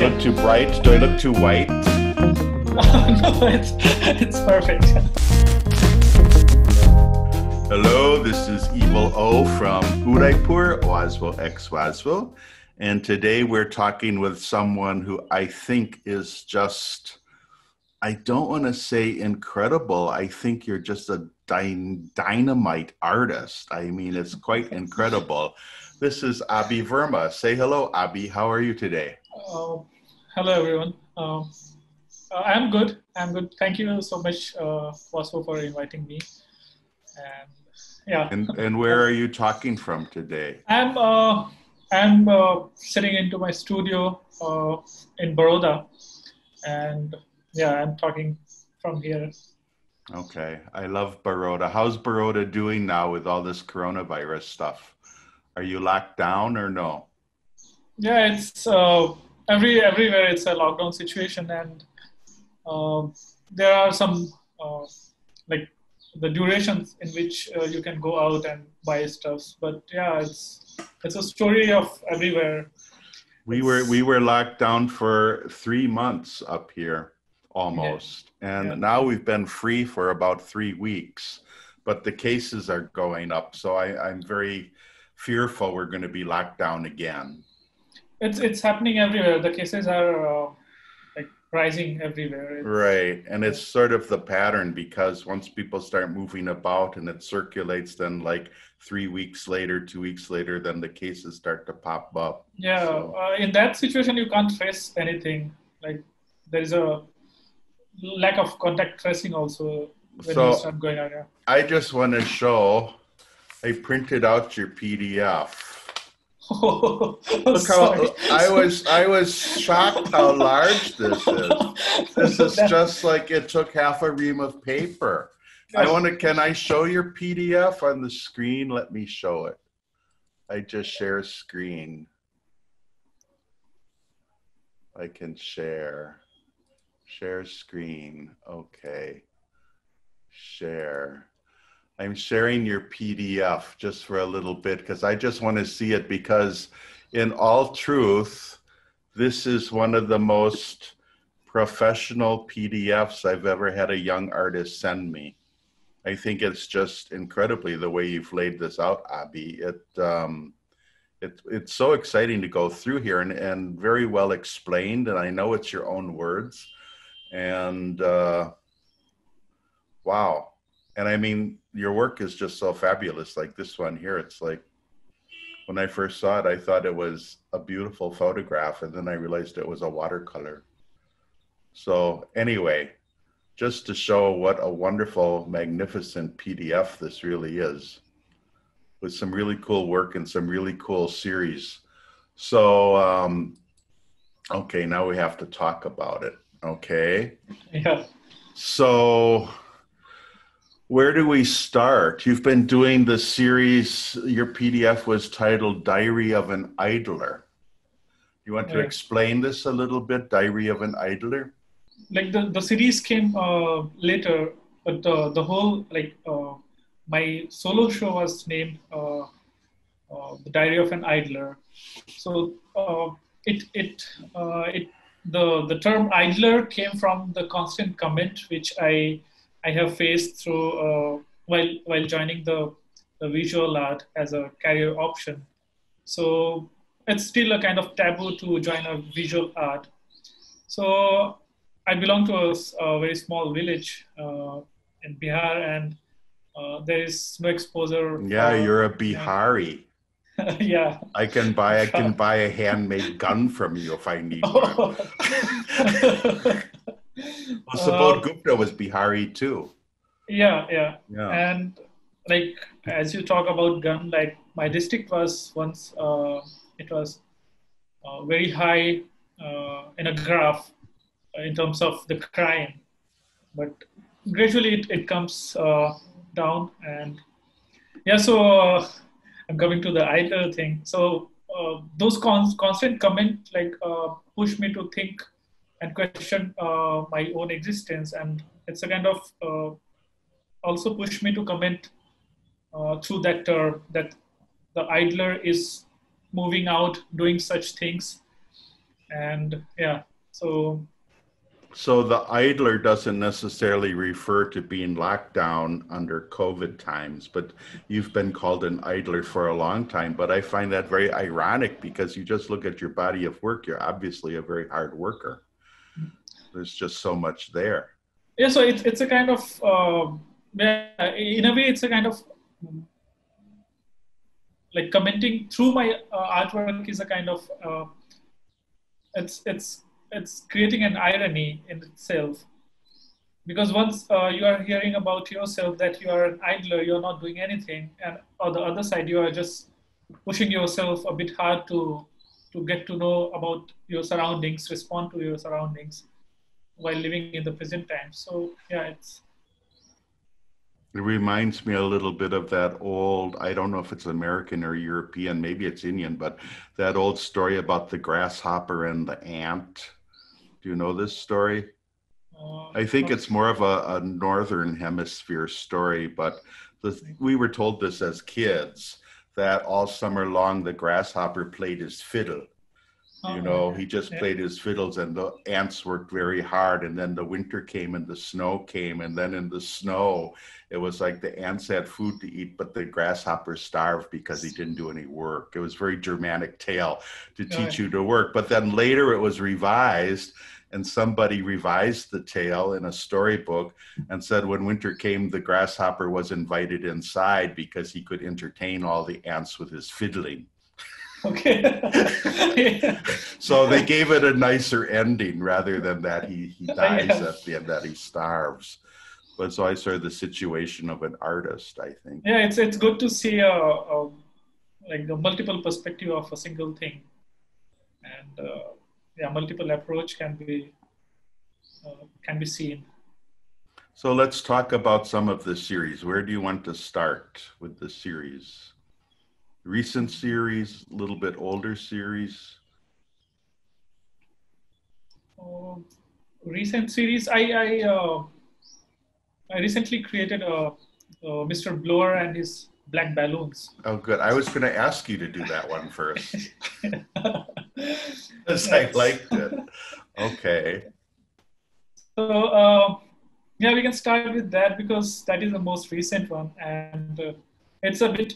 look too bright? Do I look too white? No, it's perfect. Hello, this is Evil O from Udaipur, Oasville, ex-Oasville. And today we're talking with someone who I think is just, I don't want to say incredible. I think you're just a dynamite artist. I mean, it's quite incredible. This is Abhi Verma. Say hello, Abhi. How are you today? Hello, everyone. I'm good. I'm good. Thank you so much, Vasco, for inviting me. And yeah. And where are you talking from today? I'm sitting into my studio in Baroda, and yeah, I'm talking from here. Okay, I love Baroda. How's Baroda doing now with all this coronavirus stuff? Are you locked down or no? Yeah, it's everywhere. It's a lockdown situation, and there are some like the durations in which you can go out and buy stuff. But yeah, it's a story of everywhere. We were locked down for 3 months up here almost. Yeah, And yeah. now we've been free for about 3 weeks, but the cases are going up. So I'm very fearful we're going to be locked down again. It's happening everywhere. The cases are like rising everywhere. Right. And it's sort of the pattern, because once people start moving about and it circulates, then like 3 weeks later, 2 weeks later, then the cases start to pop up. Yeah. So. In that situation, you can't trace anything. Like there is a lack of contact tracing also when you start going out. Yeah. I just want to show, I printed out your PDF. Look how I was shocked how large this is. This is just like it took half a ream of paper. Can I show your PDF on the screen? Let me show it. I just share screen. I can share screen. Okay. Share. I'm sharing your PDF just for a little bit because I just want to see it, because in all truth, this is one of the most professional PDFs I've ever had a young artist send me. I think it's just incredibly the way you've laid this out, Abhi. It's so exciting to go through here and very well explained. And I know it's your own words. And wow. And I mean, your work is just so fabulous. Like this one here, it's like, when I first saw it, I thought it was a beautiful photograph, and then I realized it was a watercolor. So anyway, just to show what a wonderful, magnificent PDF this really is, with some really cool work and some really cool series. So, okay, now we have to talk about it. Okay. Yeah. So, where do we start? You've been doing the series, your PDF was titled Diary of an Idler. You want to explain this a little bit, Diary of an Idler? Like the series came later, but the whole, like my solo show was named The Diary of an Idler. So the term idler came from the constant comment which I have faced through while joining the visual art as a career option. So it's still a kind of taboo to join a visual art. So I belong to a very small village in Bihar, and there is no exposure. Yeah, you're a Bihari. Yeah. I can buy a handmade gun from you if I need one. Well, Subodh Gupta was Bihari too. Yeah. And like, as you talk about gun, like my district was once, it was very high in a graph in terms of the crime, but gradually it comes down. And yeah, so I'm coming to the idler thing. So those constant comment like push me to think and question my own existence, and it's a kind of also push me to comment through that term that the idler is moving out doing such things, And yeah, so the idler doesn't necessarily refer to being locked down under COVID times, but you've been called an idler for a long time. But I find that very ironic because you just look at your body of work, you're obviously a very hard worker. There's just so much there. yeah, so it's a kind of yeah, in a way it's a kind of like commenting through my artwork is a kind of it's it's it's creating an irony in itself, because once you are hearing about yourself that you are an idler, you're not doing anything, and on the other side you are just pushing yourself a bit hard to get to know about your surroundings, respond to your surroundings while living in the present time. So yeah, it reminds me a little bit of that old, I don't know if it's American or European, maybe it's Indian, but that old story about the grasshopper and the ant. Do you know this story? I think it's more of a northern hemisphere story, but we were told this as kids, that all summer long the grasshopper played his fiddle. He just played his fiddles, and the ants worked very hard, and then the winter came and the snow came, and then in the snow it was like the ants had food to eat, but the grasshopper starved because he didn't do any work. It was a very dramatic tale to teach you to work. But then later it was revised, and somebody revised the tale in a storybook and said when winter came, the grasshopper was invited inside because he could entertain all the ants with his fiddling. Okay. So they gave it a nicer ending rather than that he dies at the end, that he starves. But so I saw the situation of an artist, I think. Yeah, it's good to see like the multiple perspective of a single thing, and yeah, multiple approach can be seen. So let's talk about some of the series. Where do you want to start with the series? Recent series, a little bit older series? Recent series, I recently created a Mr. Blower and his black balloons. Oh, good. I was going to ask you to do that one first. Because I liked it. Okay. So yeah, we can start with that because that is the most recent one, and it's a bit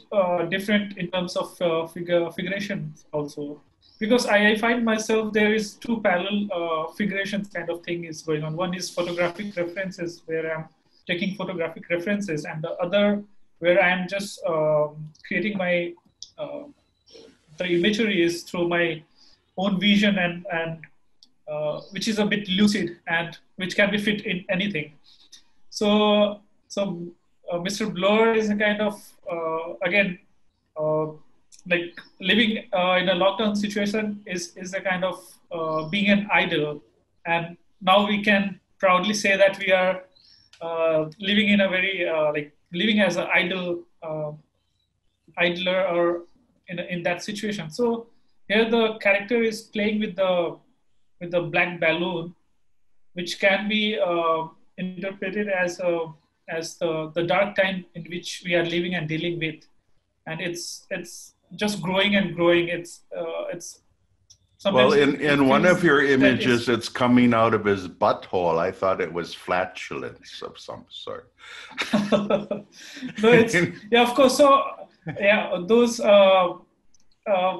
different in terms of figuration also, because I find myself there is two parallel figurations kind of thing is going on. One is photographic references where I'm taking photographic references, and the other where I'm just creating my the imagery is through my own vision, and which is a bit lucid and which can be fit in anything. So Mr. Blower is a kind of again like living in a lockdown situation is a kind of being an idol, and now we can proudly say that we are living in a very like living as an idler or in that situation. So here the character is playing with the black balloon, which can be interpreted as the dark time in which we are living and dealing with, and it's just growing and growing. It's well, in one of your images, it's coming out of his butthole. I thought it was flatulence of some sort. No, it's yeah, of course. So yeah, those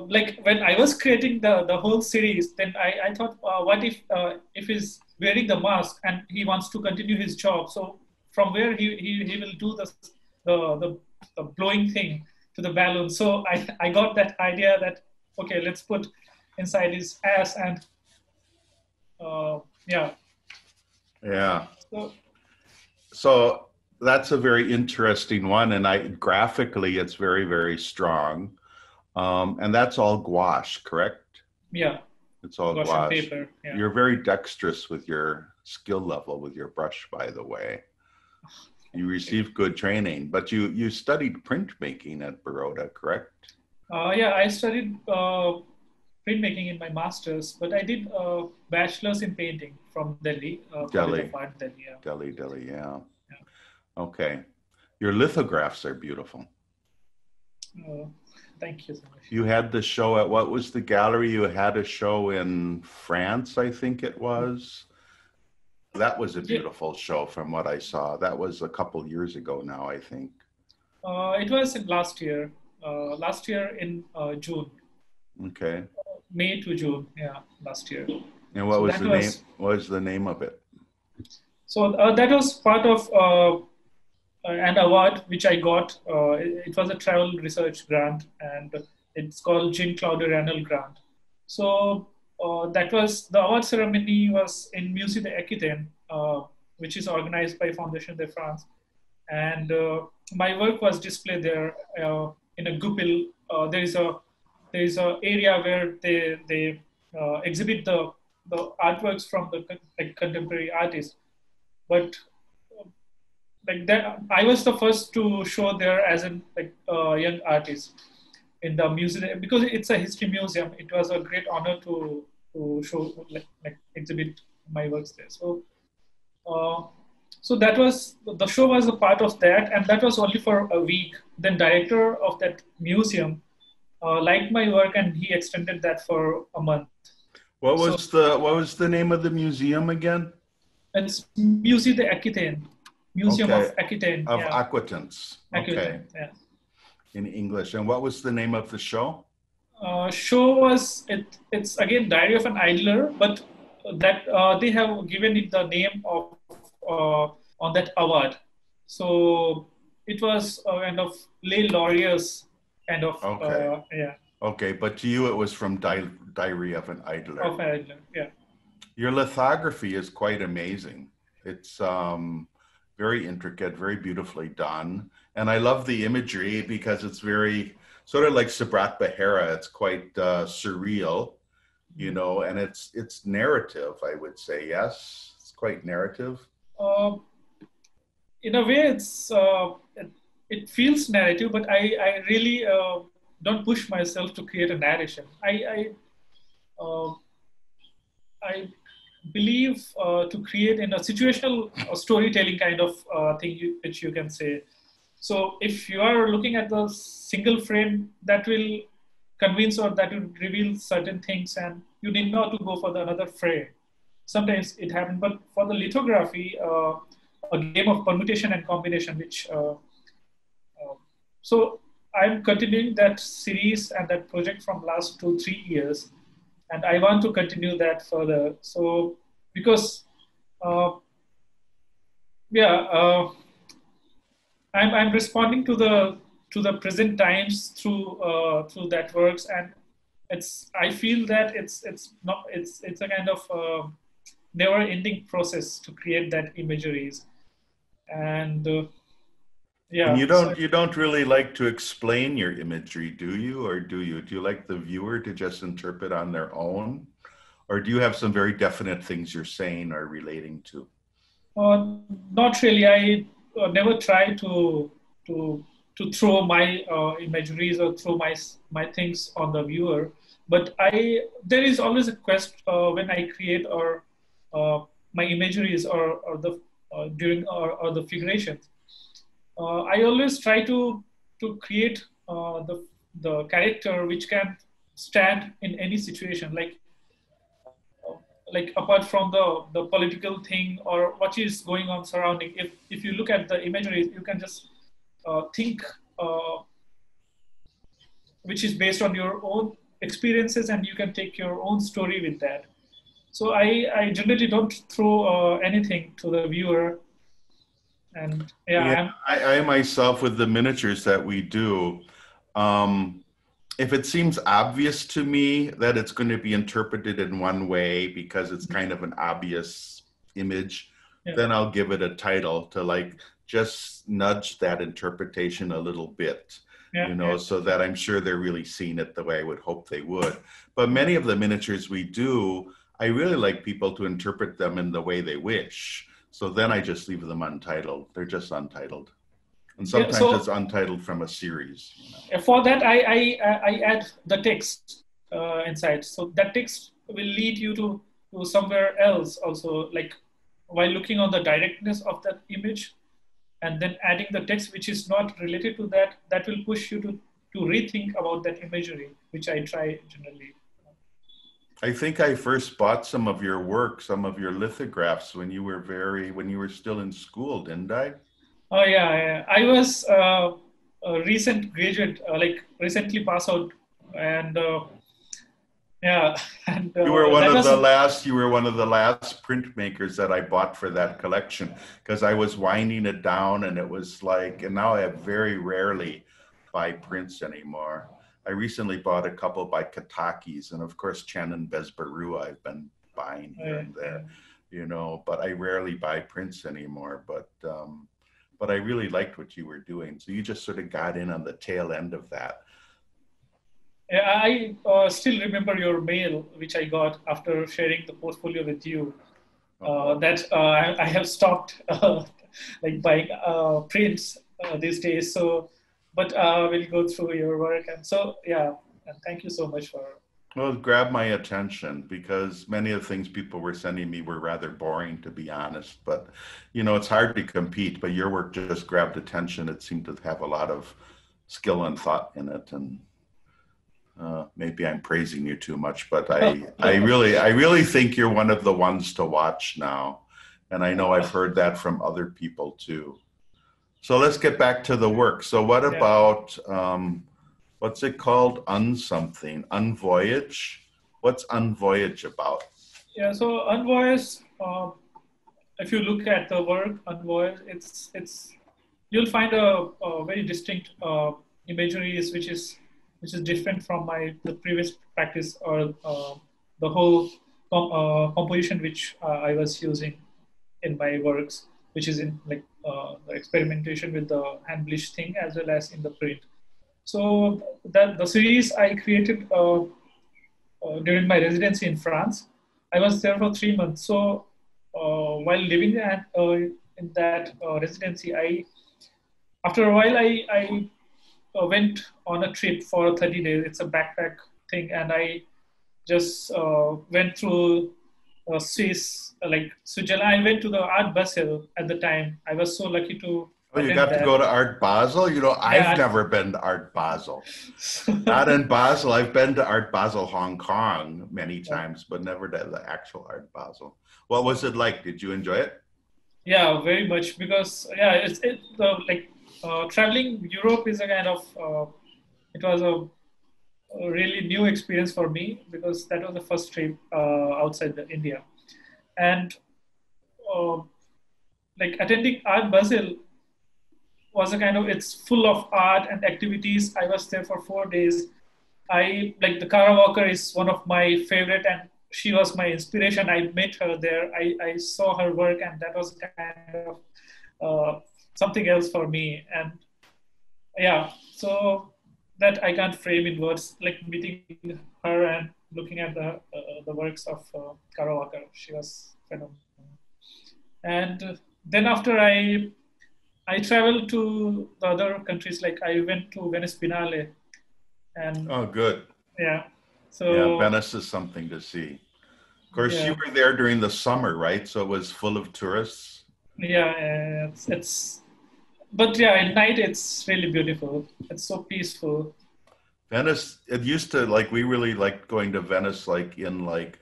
like when I was creating the whole series, then I thought, what if he's wearing the mask and he wants to continue his job? So from where he will do the blowing thing to the balloon. So I got that idea that okay, let's put inside his ass, and yeah. So that's a very interesting one, and graphically it's very, very strong. And that's all gouache, correct? Yeah. It's all gouache. Paper, yeah. You're very dexterous with your skill level with your brush, by the way. You received good training, but you studied printmaking at Baroda, correct? Yeah, I studied printmaking in my master's, but I did a bachelor's in painting from Delhi. Delhi, yeah. Delhi, yeah. Okay. Your lithographs are beautiful. Thank you so much. You had the show at, what was the gallery? You had a show in France, I think it was. That was a beautiful show from what I saw. That was a couple years ago now, I think. It was last year in June. Okay. May to June, yeah, last year. And what was the name? What was the name of it? So that was part of an award which I got. It was a travel research grant, and it's called Jean Claude Renal Grant. So that was the award ceremony was in Musée d'Aquitaine, which is organized by Fondation de France, and my work was displayed there in a Goupil. There is a area where they exhibit the artworks from the contemporary artists, but like that, I was the first to show there as a young artist in the museum, because it's a history museum. It was a great honor to show exhibit my works there. So so that was, the show was a part of that, and that was only for a week. Then director of that museum liked my work, and he extended that for a month. What was the name of the museum again? It's Musée d'Aquitaine. Museum of Aquitaine. Of Aquitaine. Okay. Yeah. In English. And what was the name of the show? Show was, it's again Diary of an Idler, but that they have given it the name of on that award. So it was a kind of Les Laureats kind of. Yeah. Okay, but to you it was from Diary of an Idler. Of an Idler, yeah. Your lithography is quite amazing. It's very intricate, very beautifully done. And I love the imagery because it's very, sort of like Sabrat Behera. It's quite surreal, you know, and it's narrative, I would say. Yes, it's quite narrative. In a way, it feels narrative, but I really don't push myself to create a narration. I believe to create in a situational storytelling kind of thing, which you can say. So if you are looking at the single frame, that will convince or that will reveal certain things, and you need not to go for the another frame. Sometimes it happens, but for the lithography, a game of permutation and combination, which so I'm continuing that series and that project from last 2-3 years. And I want to continue that further. So, because, I'm responding to the present times through that works, and I feel that it's a kind of never-ending process to create that imageries, and yeah. And you don't really like to explain your imagery, do you? Or do you like the viewer to just interpret on their own? Or do you have some very definite things you're saying or relating to? Not really. I never try to throw my imageries or throw my things on the viewer. But there is always a quest when I create or my imageries or the during or the figurations. I always try to create the character which can stand in any situation, like apart from the political thing or what is going on surrounding. If you look at the imagery, you can just think which is based on your own experiences, and you can take your own story with that. So I generally don't throw anything to the viewer. And I myself, with the miniatures that we do, if it seems obvious to me that it's going to be interpreted in one way because it's kind of an obvious image, then I'll give it a title to like just nudge that interpretation a little bit, so that I'm sure they're really seeing it the way I would hope they would. But many of the miniatures we do, I really like people to interpret them in the way they wish. So then I just leave them untitled. They're just untitled. And sometimes it's untitled from a series. For that, I add the text inside. So that text will lead you to somewhere else also, like while looking on the directness of that image and then adding the text which is not related to that will push you to rethink about that imagery, which I try generally. I think I first bought some of your work, some of your lithographs when you were still in school, didn't I? Oh yeah. I was a recent graduate, like recently passed out, and yeah, and You were one that of was the last. You were one of the last printmakers that I bought for that collection because I was winding it down, and it was like. And now I very rarely buy prints anymore. I recently bought a couple by Katakis, and of course Chen and Besbaru I've been buying here and there, you know. But I rarely buy prints anymore. But I really liked what you were doing, so you just sort of got in on the tail end of that. I still remember your mail, which I got after sharing the portfolio with you. That I have stopped like buying prints these days. So, but we'll go through your work, and so yeah. And thank you so much for. Well, it grabbed my attention because many of the things people were sending me were rather boring, to be honest. But, you know, it's hard to compete, but your work just grabbed attention. It seemed to have a lot of skill and thought in it. And maybe I'm praising you too much, but I really think you're one of the ones to watch now. And I know I've heard that from other people too. So let's get back to the work. So what about, what's it called? Unsomething, Unvoyage? What's Unvoyage about? Yeah, so Unvoyage, if you look at the work Unvoyage, it's you'll find a very distinct imagery which is different from the previous practice or the whole composition which I was using in my works, which is in like the experimentation with the hand bleach thing as well as in the print. So that the series I created during my residency in France. I was there for 3 months. So while living in that residency, after a while I went on a trip for 30 days. It's a backpack thing, and I just went through Swiss, like Switzerland. I went to the Art Basel at the time. I was so lucky to. Oh, you got to go to Art Basel? You know, I've never been to Art Basel. Not in Basel. I've been to Art Basel, Hong Kong many times, but never to the actual Art Basel. What was it like? Did you enjoy it? Yeah, very much because it's like traveling Europe is a kind of it was a really new experience for me because that was the first trip outside India, and like attending Art Basel was a kind of it's full of art and activities. I was there for 4 days. I like the Kara Walker is one of my favorite, and she was my inspiration. I met her there. I saw her work, and that was kind of something else for me. And yeah, so that I can't frame in words. Like meeting her and looking at the works of Kara Walker, she was phenomenal. And then after I traveled to the other countries, like I went to Venice Biennale. And oh, good. Yeah. So yeah, Venice is something to see. Of course, you were there during the summer, right? So it was full of tourists. Yeah, but yeah, at night it's really beautiful. It's so peaceful. Venice, it used to like we really liked going to Venice like in like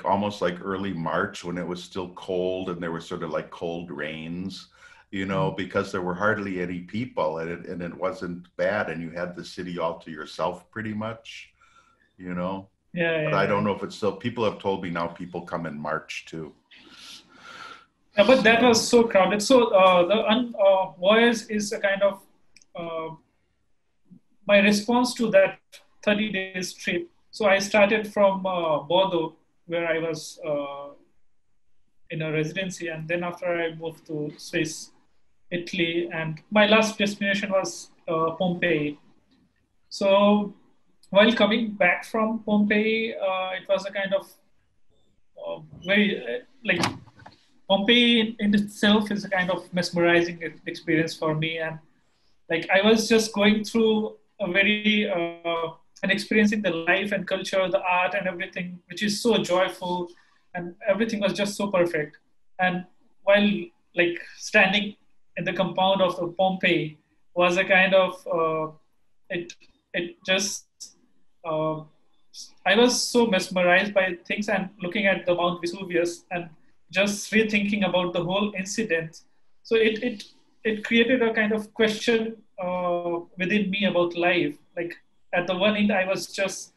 almost like early March when it was still cold and there were sort of like cold rains, you know, because there were hardly any people and it wasn't bad and you had the city all to yourself pretty much, you know. But I don't know if it's still, people have told me now people come in March too. Yeah, but that was so crowded. So the Unvoyage is a kind of my response to that 30 days trip. So I started from Bordeaux, where I was in a residency, and then after I moved to Swiss, Italy, and my last destination was Pompeii. So while coming back from Pompeii, it was a kind of very like Pompeii in itself is a kind of mesmerizing experience for me, and like I was just going through a very and experiencing the life and culture, the art and everything, which is so joyful, and everything was just so perfect. And while like standing in the compound of the Pompeii was a kind of it it just, uh, I was so mesmerized by things and looking at the Mount Vesuvius and just rethinking about the whole incident. So it created a kind of question within me about life. Like at the one end, I was just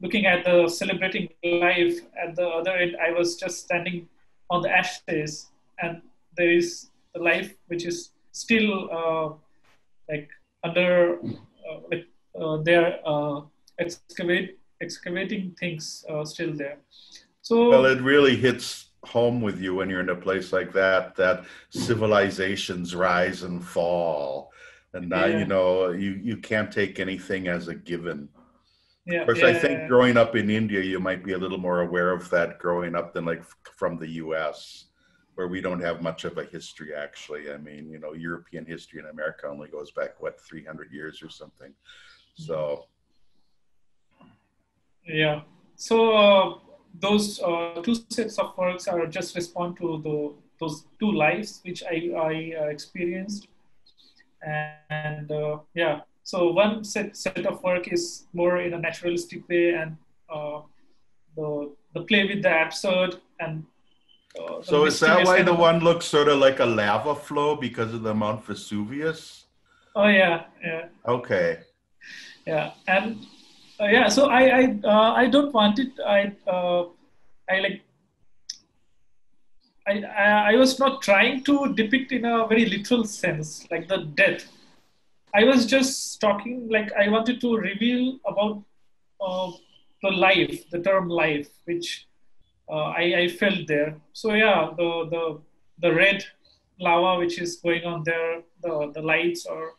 looking at the celebrating life. At the other end, I was just standing on the ashes, and there is the life which is still like under like they're excavating things still there. Well, So it really hits home with you when you're in a place like that, that civilizations rise and fall. And now, yeah, you can't take anything as a given. Of yeah, course, I think yeah, growing up in India, you might be a little more aware of that growing up than like from the US, where we don't have much of a history, actually. I mean, European history in America only goes back, what, 300 years or something. So, yeah. So those two sets of works are just respond to those two lives which I experienced, and yeah. So one set of work is more in a naturalistic way, and the play with the absurd and the so is that mysterious why kind the of. one looks sort of like a lava flow because of the Mount Vesuvius? Oh yeah, yeah, Okay. yeah, and yeah. So I don't want it. I like I was not trying to depict in a very literal sense, like the death. I was just talking, like I wanted to reveal about uh, the life, the term life, which I felt there. So yeah, the red lava which is going on there, the lights or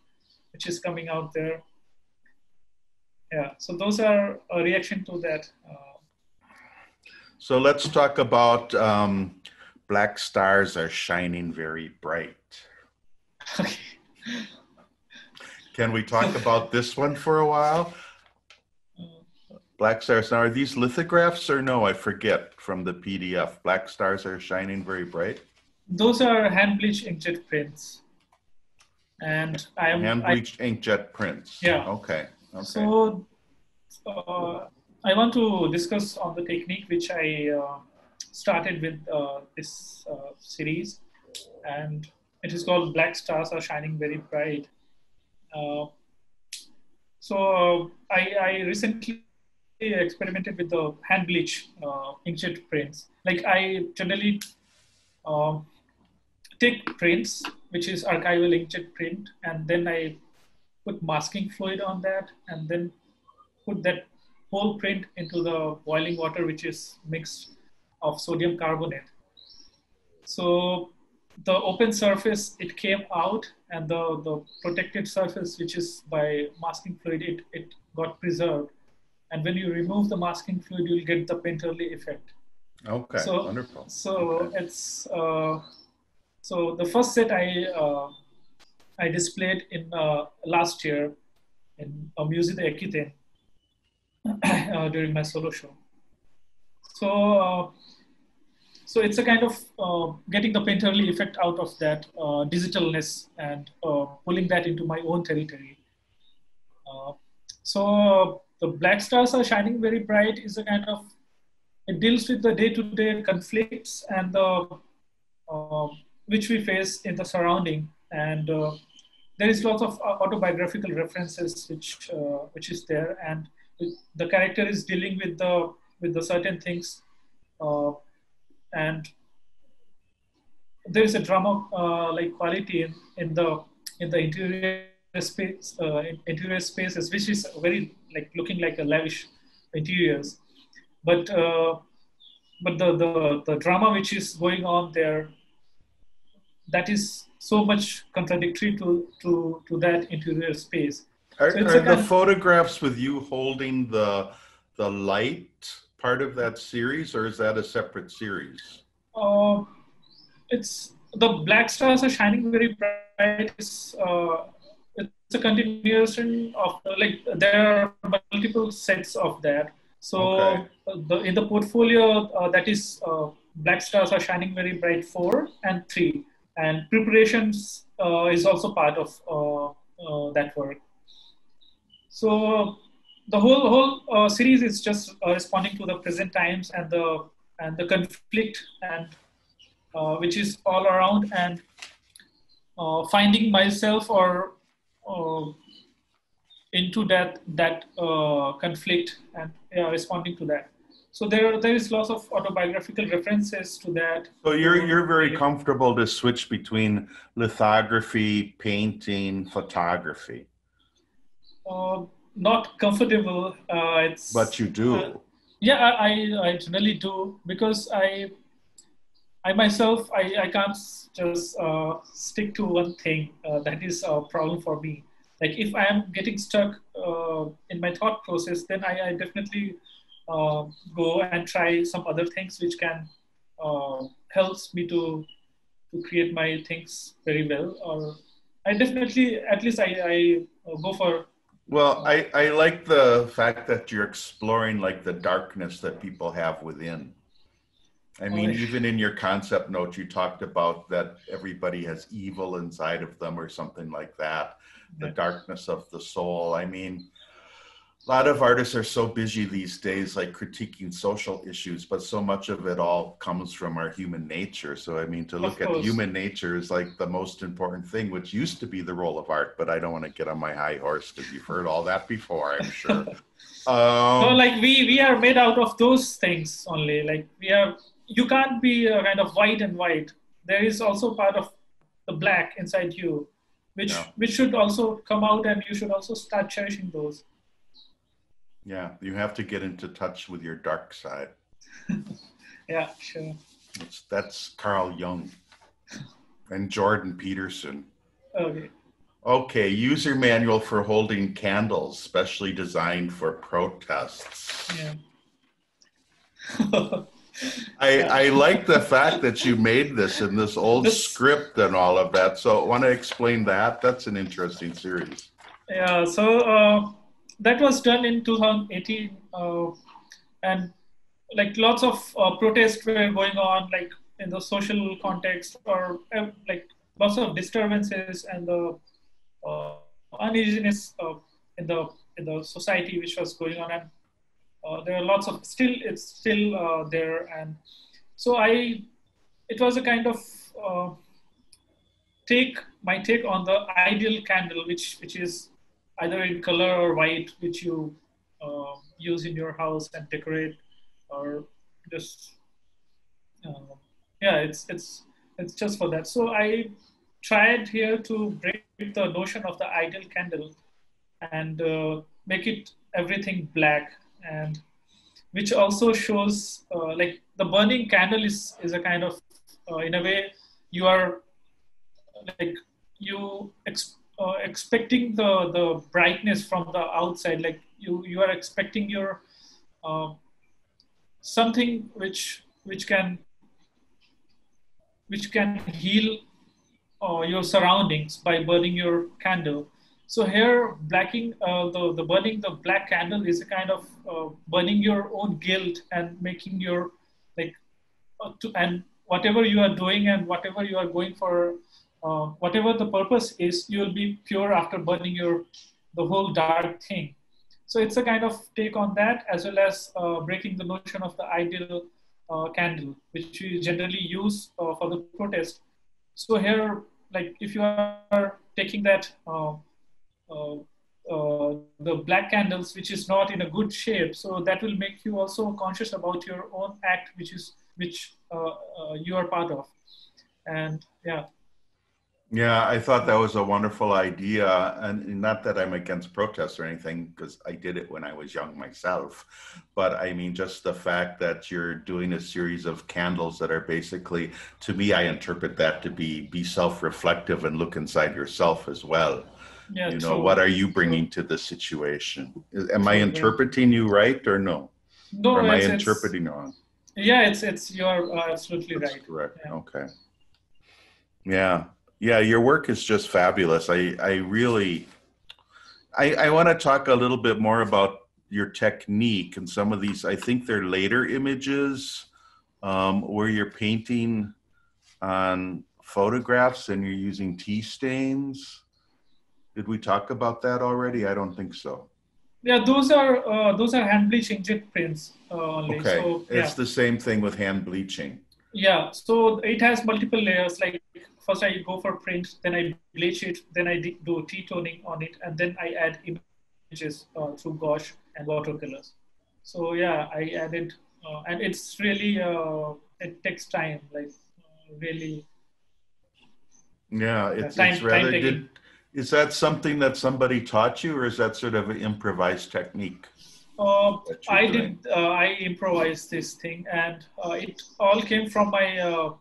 which is coming out there. Yeah, so those are a reaction to that. So let's talk about black stars are shining very bright. Okay. Can we talk about this one for a while? Black stars. Now, are these lithographs or no? I forget from the PDF. Black stars are shining very bright. Those are hand bleached inkjet prints, and Hand bleached inkjet prints. yeah. Okay. Okay. So I want to discuss on the technique which I started with this series, and it is called Black Stars Are Shining Very Bright. Uh, so I recently experimented with the hand bleach inkjet prints. Like I generally um, take prints, which is archival inkjet print, and then I put masking fluid on that, and then put that whole print into the boiling water, which is mixed of sodium carbonate. So the open surface, it came out, and the protected surface, which is by masking fluid, it got preserved. And when you remove the masking fluid, you'll get the painterly effect. Okay, so, wonderful. So okay. it's so the first set I displayed in last year in a Musée d'Équité during my solo show. So so it's a kind of getting the painterly effect out of that digitalness and pulling that into my own territory. So the black stars are shining very bright is a kind of, it deals with the day-to-day conflicts and the which we face in the surrounding, and there is lots of autobiographical references which is there, and the character is dealing with the certain things, and there is a drama like quality in the interior spaces, which is very like looking like a lavish interiors, but the drama which is going on there, that is so much contradictory to that interior space. Are, So it's are a the kind. photographs with you holding the light part of that series, or is that a separate series? It's the black stars are shining very bright. It's a continuation of like there are multiple sets of that. So Okay. in the portfolio that is black stars are shining very bright 4 and 3, and preparations is also part of that work. So the whole series is just responding to the present times and the conflict and which is all around, and finding myself or uh, into that conflict and responding to that. So there is lots of autobiographical references to that. So you're very comfortable to switch between lithography, painting, photography. Not comfortable. But you do. Yeah, I generally do, because I myself, I can't just stick to one thing. That is a problem for me. Like if I am getting stuck in my thought process, then I definitely go and try some other things which can helps me to create my things very well. Or I definitely, at least I go for. Well, I like the fact that you're exploring like the darkness that people have within. I mean, even in your concept note, you talked about that everybody has evil inside of them or something like that, the darkness of the soul. I mean, a lot of artists are so busy these days, like critiquing social issues, but so much of it all comes from our human nature. So, I mean, to look at human nature is like the most important thing, which used to be the role of art, but I don't want to get on my high horse because you've heard all that before, I'm sure. No, like we are made out of those things only. Like you can't be kind of white and white. There is also part of the black inside you, which should also come out, and you should also start cherishing those. Yeah, you have to get into touch with your dark side. Yeah, sure. That's Carl Jung and Jordan Peterson. Okay. Okay, user manual for holding candles, specially designed for protests. Yeah. I like the fact that you made this in this old script and all of that. So want to explain that? That's an interesting series. Yeah, so that was done in 2018, and like lots of protests were going on, like in the social context, or like lots of disturbances and the uneasiness in the society which was going on, and there are lots of it's still there. And so it was a kind of my take on the ideal candle, which is either in color or white, which you use in your house and decorate, or just yeah, it's just for that. So I tried here to break the notion of the ideal candle and make it everything black, and which also shows like the burning candle is a kind of in a way you are like expecting the brightness from the outside, like you are expecting your something which can heal your surroundings by burning your candle. So here, blacking the burning the black candle is a kind of burning your own guilt and making your like and whatever you are doing and whatever you are going for, whatever the purpose is, you will be pure after burning the whole dark thing. So it's a kind of take on that, as well as breaking the notion of the ideal candle, which we generally use for the protest. So here, like if you are taking that the black candles, which is not in a good shape, so that will make you also conscious about your own act, which you are part of. And yeah. Yeah, I thought that was a wonderful idea. And not that I'm against protests or anything, because I did it when I was young myself. But I mean, just the fact that you're doing a series of candles that are basically, to me, I interpret that to be self-reflective and look inside yourself as well. Yeah, you know, what are you bringing to the situation? Am I interpreting you right or no? No, or am I interpreting wrong? Yeah, you're absolutely That's right. correct. Yeah. Okay. Yeah. Yeah, your work is just fabulous. I really, I want to talk a little bit more about your technique and some of these. I think they're later images where you're painting on photographs and you're using tea stains. Did we talk about that already? I don't think so. Yeah, those are hand bleach inkjet prints only. Okay, So it's yeah, the same thing with hand bleaching. yeah. So it has multiple layers. Like first I go for print, then I bleach it, then I do T-toning on it, and then I add images through gouache and watercolors. So yeah, I added, and it's really it takes time, like really Yeah, it's time rather taking. is that something that somebody taught you, or is that sort of an improvised technique that you're doing? I improvised this thing, and it all came from my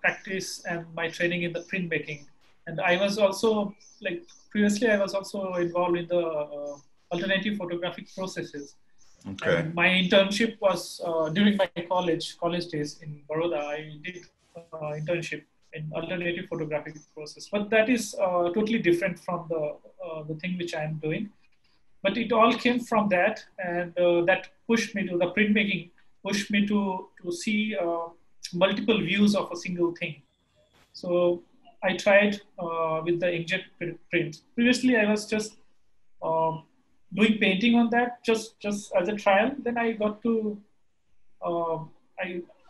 practice and my training in the printmaking. And I was also like previously, I was also involved in the alternative photographic processes. Okay. And my internship was during my college days in Baroda. I did internship in alternative photographic process, but that is totally different from the thing which I am doing. But it all came from that, and that pushed me to the printmaking, pushed me to see multiple views of a single thing. So I tried with the inkjet print. Previously, I was just um, doing painting on that, just as a trial. Then I got to uh,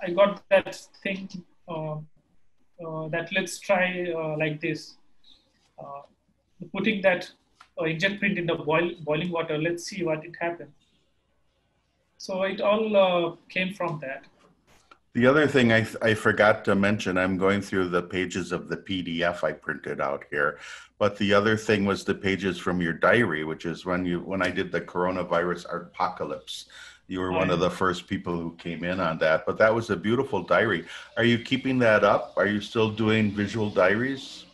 I got that thing that let's try like this, uh, putting that inkjet print in the boiling water. Let's see what it happens. So it all came from that. The other thing I forgot to mention, I'm going through the pages of the PDF I printed out here, but the other thing was the pages from your diary, which is when I did the coronavirus apocalypse. You were one of the first people who came in on that, but that was a beautiful diary. Are you keeping that up? Are you still doing visual diaries?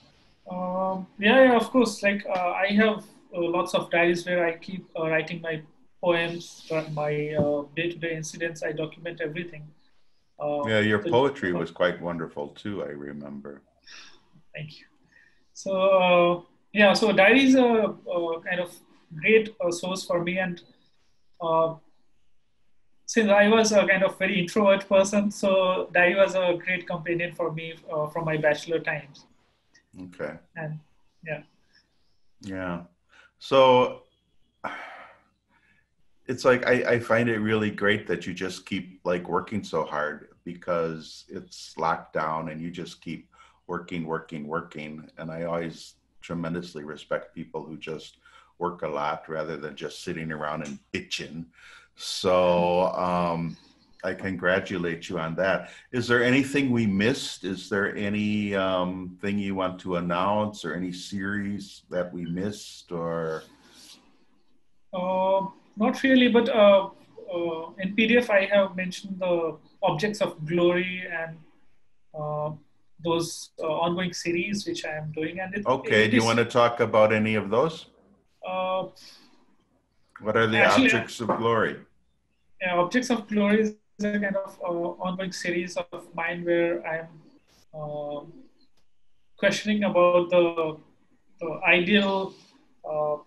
Yeah, of course. Like I have lots of diaries where I keep writing my poems, my day-to-day incidents. I document everything. Yeah, your The, poetry was quite wonderful too, I remember. Thank you. So yeah, so diary is a kind of great source for me, and uh, since I was a kind of very introvert person, so diary was a great companion for me from my bachelor times. Okay. And yeah. Yeah. So it's like I find it really great that you just keep like working so hard because it's locked down and you just keep working. And I always tremendously respect people who just work a lot rather than just sitting around and bitching. So I congratulate you on that. Is there anything we missed? Is there any thing you want to announce or any series that we missed or? Not really, but in PDF I have mentioned the objects of glory and uh, those ongoing series which I am doing, and Okay, it do you want is to talk about any of those? uh, What are the actually objects of glory? objects of glory is a kind of ongoing series of mine where I'm uh, questioning about the ideal. Uh,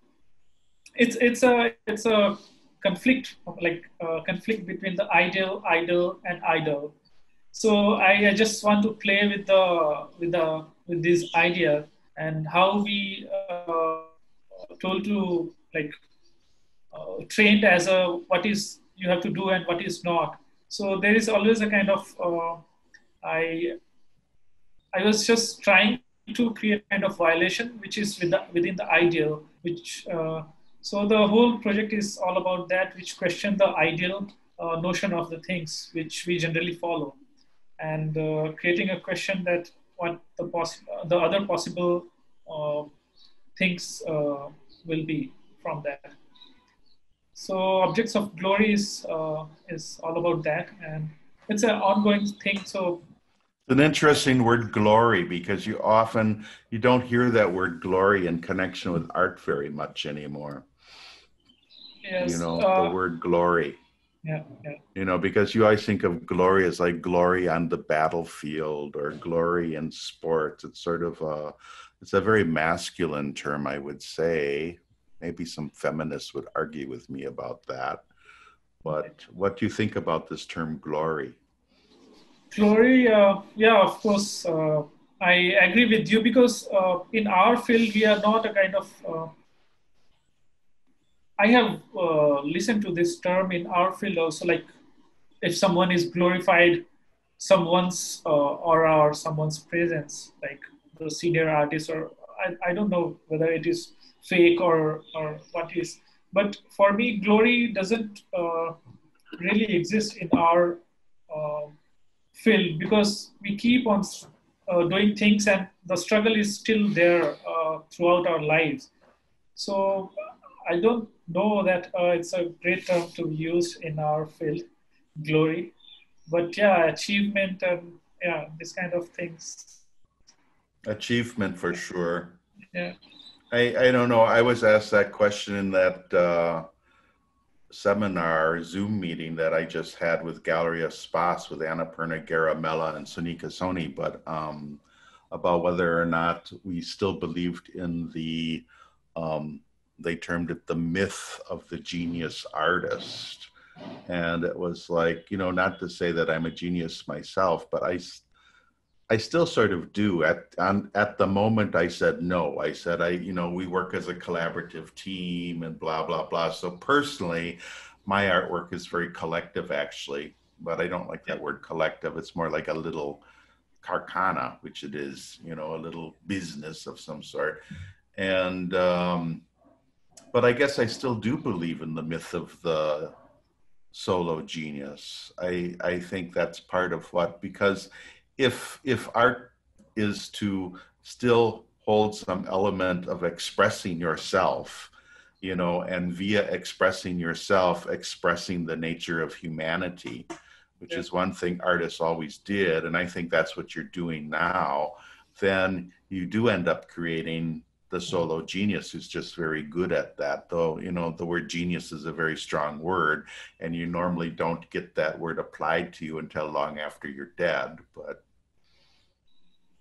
it's a conflict, like conflict between the ideal and idol. So I just want to play with this idea and how we told to like trained as a what is you have to do and what is not. So there is always a kind of I I was just trying to create a kind of violation which is within the ideal, which so the whole project is all about that, which question the ideal notion of the things which we generally follow, and creating a question that what the other possible uh, things will be from that. So objects of glory is all about that, and it's an ongoing thing. So It's an interesting word, glory, because you don't hear that word glory in connection with art very much anymore. You yes, know, the word glory. yeah. You know, because you always think of glory as like glory on the battlefield or glory in sports. It's a very masculine term, I would say. Maybe some feminists would argue with me about that. But what do you think about this term glory? Glory, yeah, of course, I agree with you because in our field we are not a kind of I have listened to this term in our field also, like if someone is glorified someone's aura or someone's presence, like the senior artist, or I don't know whether it is fake or what is. But for me, glory doesn't really exist in our uh, field because we keep on doing things and the struggle is still there throughout our lives. So I don't know that it's a great term to use in our field, glory. But yeah, achievement and yeah, this kind of things. Achievement for sure. Yeah. I don't know. I was asked that question in that seminar Zoom meeting that I just had with Galleria Spas with Annapurna Garamella and Sunika Soni, but about whether or not we still believed in the, they termed it the myth of the genius artist. And it was like, you know, not to say that I'm a genius myself, but I still sort of do. At the moment, I said no. I said, you know, we work as a collaborative team and blah, blah, blah. So personally, my artwork is very collective, actually, but I don't like that word collective. It's more like a little carcana, which it is, you know, a little business of some sort. And, but I guess I still do believe in the myth of the solo genius. I think that's part of what, because if art is to still hold some element of expressing yourself, you know, and via expressing yourself, expressing the nature of humanity, which is one thing artists always did, and I think that's what you're doing now, then you do end up creating the solo genius who's just very good at that. Though, you know, the word genius is a very strong word, and you normally don't get that word applied to you until long after you're dead. But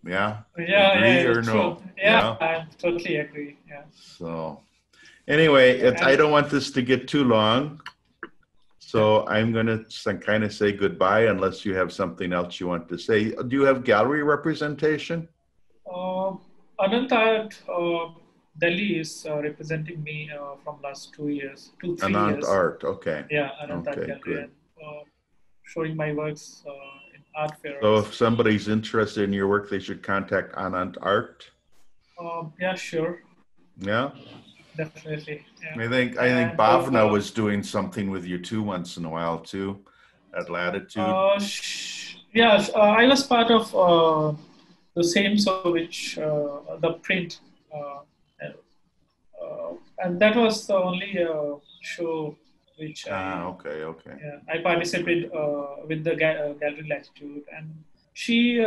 yeah, agree or no? Yeah, I totally agree. Yeah. So anyway, I don't want this to get too long. So I'm going to kind of say goodbye unless you have something else you want to say. Do you have gallery representation? Anant Art Delhi is representing me from last 2 years, 3 years. Anant Art, okay. Yeah, Anant Art Gallery, and showing my works in art fairs. So if somebody's interested in your work, they should contact Anant Art? Yeah, sure. Yeah? Definitely. Yeah. I think Bhavna was doing something with you too once in a while too, at Latitude. Yes, I was part of the same show, which the print, and that was the only show which okay. Yeah, I participated with the Gallery Latitude, and she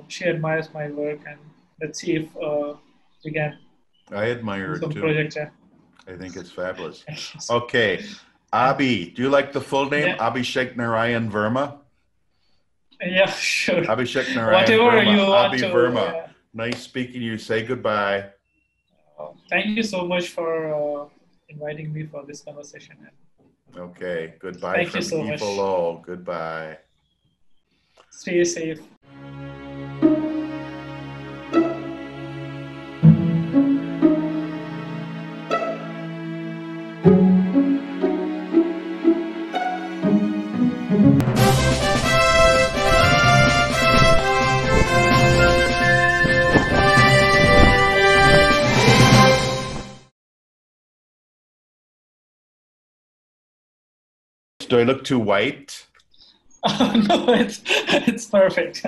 she admires my work, and let's see if we can. I admire it too. Project, yeah. I think it's fabulous. Okay, Abhi, do you like the full name? Yeah. Abhishek Narayan Verma? Yeah, sure. Abhishek Narayan Whatever Verma. you want Abhi to. Verma. Yeah. Nice speaking to you. Say goodbye. Thank you so much for inviting me for this conversation. Okay, goodbye from Evil Low. Goodbye. Stay safe. Do I look too white? No, it's perfect.